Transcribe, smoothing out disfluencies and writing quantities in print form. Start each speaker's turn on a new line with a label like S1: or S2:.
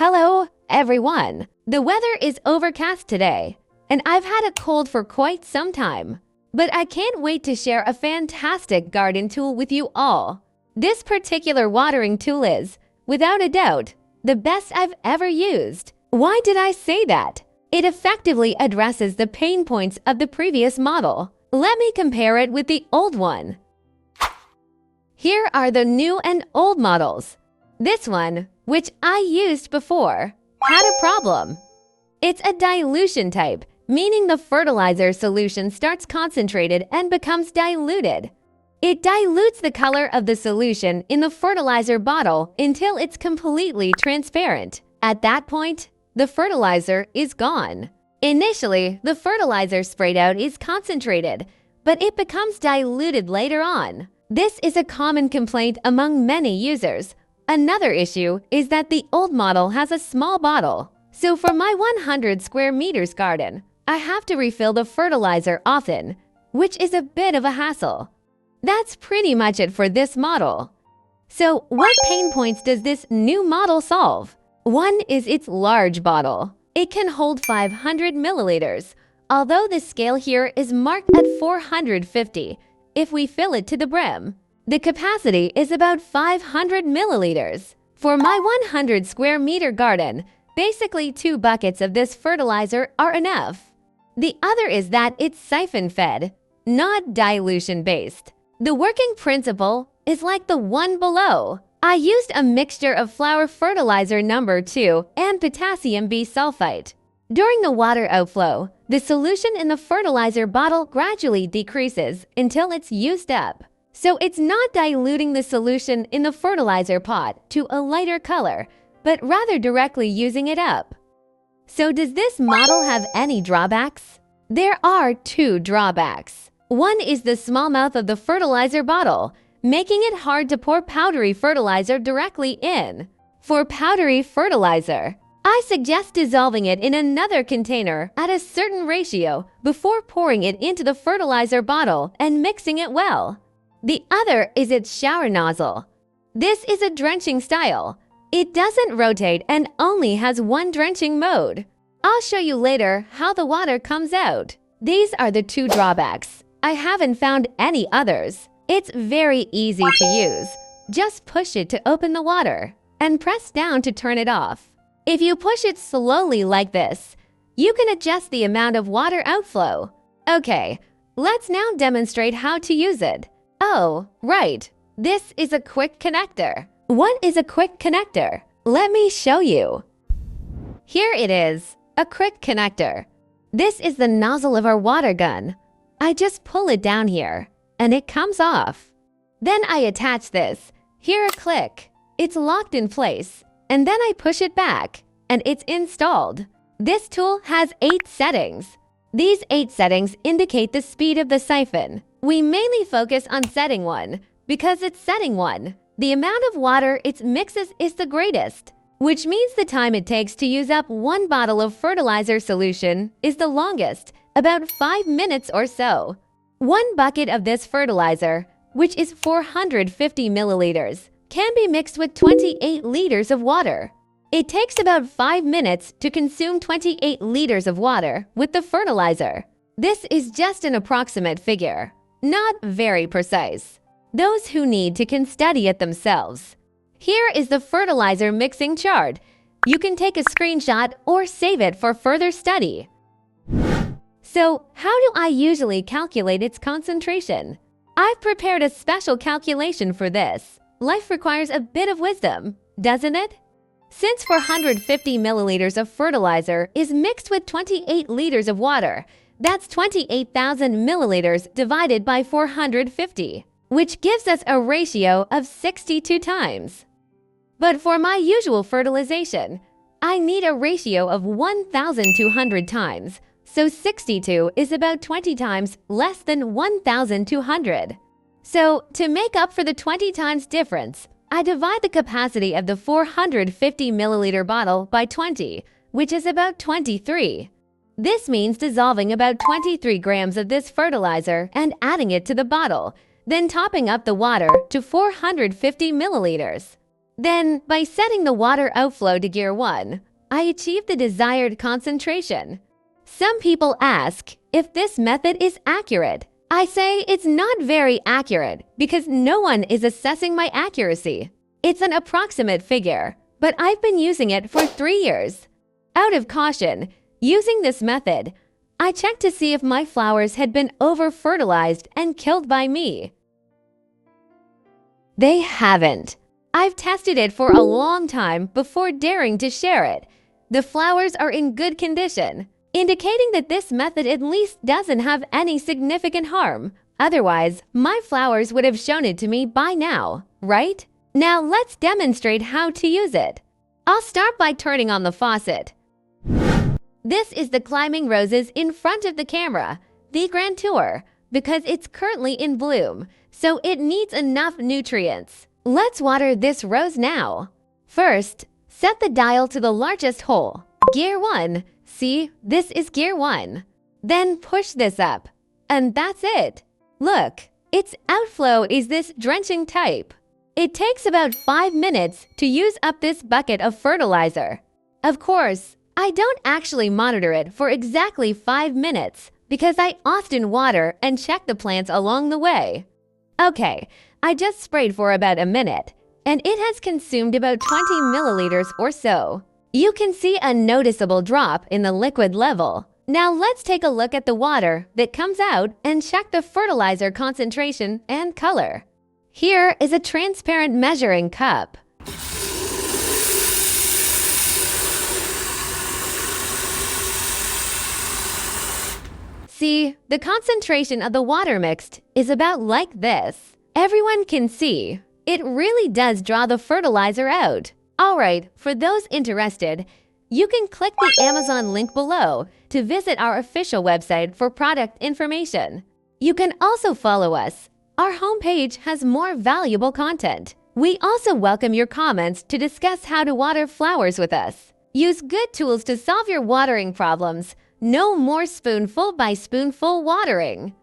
S1: Hello, everyone. The weather is overcast today, and I've had a cold for quite some time. But I can't wait to share a fantastic garden tool with you all. This particular watering tool is, without a doubt, the best I've ever used. Why did I say that? It effectively addresses the pain points of the previous model. Let me compare it with the old one. Here are the new and old models. This one, which I used before, had a problem. It's a dilution type, meaning the fertilizer solution starts concentrated and becomes diluted. It dilutes the color of the solution in the fertilizer bottle until it's completely transparent. At that point, the fertilizer is gone. Initially, the fertilizer sprayed out is concentrated, but it becomes diluted later on. This is a common complaint among many users. Another issue is that the old model has a small bottle. So for my 100 square meters garden, I have to refill the fertilizer often, which is a bit of a hassle. That's pretty much it for this model. So what pain points does this new model solve? One is its large bottle. It can hold 500 milliliters, although the scale here is marked at 450 if we fill it to the brim. The capacity is about 500 milliliters. For my 100 square meter garden, basically 2 buckets of this fertilizer are enough. The other is that it's siphon-fed, not dilution-based. The working principle is like the one below. I used a mixture of flour fertilizer number 2 and potassium bisulfite. During the water outflow, the solution in the fertilizer bottle gradually decreases until it's used up. So it's not diluting the solution in the fertilizer pot to a lighter color, but rather directly using it up. So does this model have any drawbacks? There are 2 drawbacks. One is the small mouth of the fertilizer bottle, making it hard to pour powdery fertilizer directly in. For powdery fertilizer, I suggest dissolving it in another container at a certain ratio before pouring it into the fertilizer bottle and mixing it well. The other is its shower nozzle. This is a drenching style. It doesn't rotate and only has one drenching mode. I'll show you later how the water comes out. These are the 2 drawbacks. I haven't found any others. It's very easy to use. Just push it to open the water and press down to turn it off. If you push it slowly like this, you can adjust the amount of water outflow. Okay, let's now demonstrate how to use it. Oh, right. This is a quick connector. What is a quick connector? Let me show you. Here it is, a quick connector. This is the nozzle of our water gun. I just pull it down here, and it comes off. Then I attach this. Here a click. It's locked in place, and then I push it back, and it's installed. This tool has 8 settings. These 8 settings indicate the speed of the siphon. We mainly focus on setting 1 because it's setting 1. The amount of water it mixes is the greatest, which means the time it takes to use up 1 bottle of fertilizer solution is the longest, about 5 minutes or so. 1 bucket of this fertilizer, which is 450 milliliters, can be mixed with 28 liters of water. It takes about 5 minutes to consume 28 liters of water with the fertilizer. This is just an approximate figure, not very precise. Those who need to can study it themselves. Here is the fertilizer mixing chart. You can take a screenshot or save it for further study. So, how do I usually calculate its concentration? I've prepared a special calculation for this. Life requires a bit of wisdom, doesn't it? Since 450 milliliters of fertilizer is mixed with 28 liters of water, that's 28,000 milliliters divided by 450, which gives us a ratio of 62 times. But for my usual fertilization, I need a ratio of 1,200 times, so 62 is about 20 times less than 1,200. So, to make up for the 20 times difference, I divide the capacity of the 450 milliliter bottle by 20, which is about 23. This means dissolving about 23 grams of this fertilizer and adding it to the bottle, then topping up the water to 450 milliliters. Then, by setting the water outflow to gear 1, I achieve the desired concentration. Some people ask if this method is accurate. I say it's not very accurate because no one is assessing my accuracy. It's an approximate figure, but I've been using it for 3 years. Out of caution, using this method, I checked to see if my flowers had been over-fertilized and killed by me. They haven't. I've tested it for a long time before daring to share it. The flowers are in good condition, indicating that this method at least doesn't have any significant harm. Otherwise, my flowers would have shown it to me by now, right? Now let's demonstrate how to use it. I'll start by turning on the faucet. This is the climbing roses in front of the camera, the Grand Tour, because it's currently in bloom, so it needs enough nutrients. Let's water this rose now. First, set the dial to the largest hole, gear 1. See, this is gear 1. Then push this up, and that's it. Look, its outflow is this drenching type. It takes about 5 minutes to use up this bucket of fertilizer. Of course, I don't actually monitor it for exactly 5 minutes because I often water and check the plants along the way. Okay, I just sprayed for about a minute, and it has consumed about 20 milliliters or so. You can see a noticeable drop in the liquid level. Now let's take a look at the water that comes out and check the fertilizer concentration and color. Here is a transparent measuring cup. See, the concentration of the water mixed is about like this. Everyone can see. It really does draw the fertilizer out. Alright, for those interested, you can click the Amazon link below to visit our official website for product information. You can also follow us. Our homepage has more valuable content. We also welcome your comments to discuss how to water flowers with us. Use good tools to solve your watering problems. No more spoonful by spoonful watering.